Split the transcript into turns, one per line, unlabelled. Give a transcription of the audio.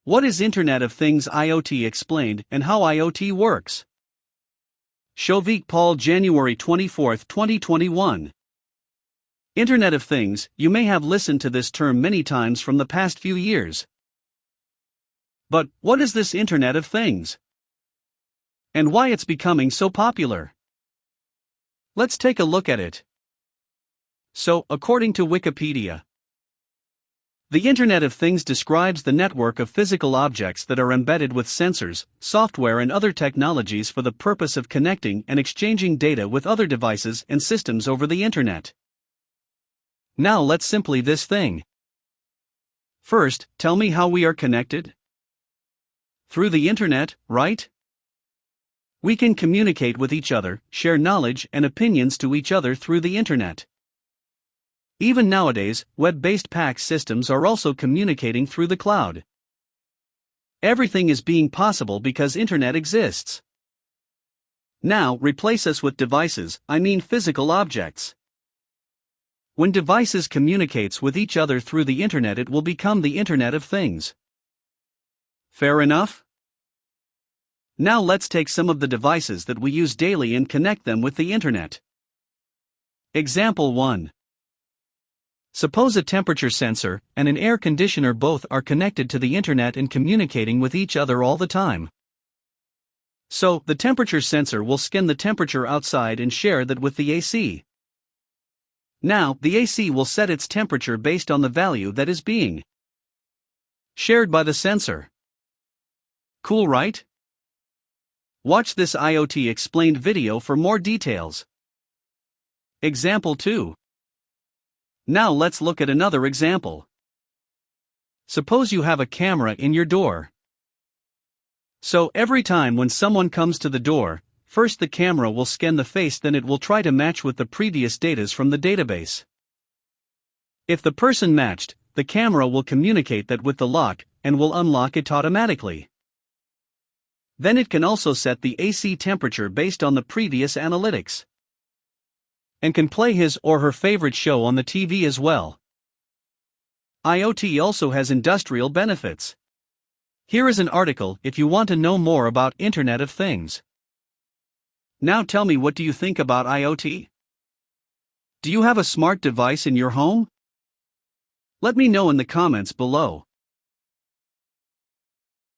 What is Internet of Things IoT explained and how IoT works? Shovik Paul, January 24, 2021. Internet of Things, you may have listened to this term many times from the past few years. But, what is this Internet of Things? And why it's becoming so popular? Let's take a look at it. So, according to Wikipedia, the Internet of Things describes the network of physical objects that are embedded with sensors, software and other technologies for the purpose of connecting and exchanging data with other devices and systems over the Internet. Now let's simply this thing. First, tell me how we are connected? Through the Internet, right? We can communicate with each other, share knowledge and opinions to each other through the Internet. Even nowadays, web-based PAX systems are also communicating through the cloud. Everything is being possible because Internet exists. Now, replace us with devices, I mean physical objects. When devices communicates with each other through the Internet, it will become the Internet of Things. Fair enough? Now let's take some of the devices that we use daily and connect them with the Internet. Example 1. Suppose a temperature sensor and an air conditioner both are connected to the Internet and communicating with each other all the time. So, the temperature sensor will scan the temperature outside and share that with the AC. Now, the AC will set its temperature based on the value that is being shared by the sensor. Cool, right? Watch this IoT explained video for more details. Example 2. Now let's look at another example. Suppose you have a camera in your door. So every time when someone comes to the door, first the camera will scan the face, then it will try to match with the previous data from the database. If the person matched, the camera will communicate that with the lock and will unlock it automatically. Then it can also set the AC temperature based on the previous analytics, and can play his or her favorite show on the TV as well. IoT also has industrial benefits. Here is an article if you want to know more about Internet of Things. Now tell me, what do you think about IoT? Do you have a smart device in your home? Let me know in the comments below.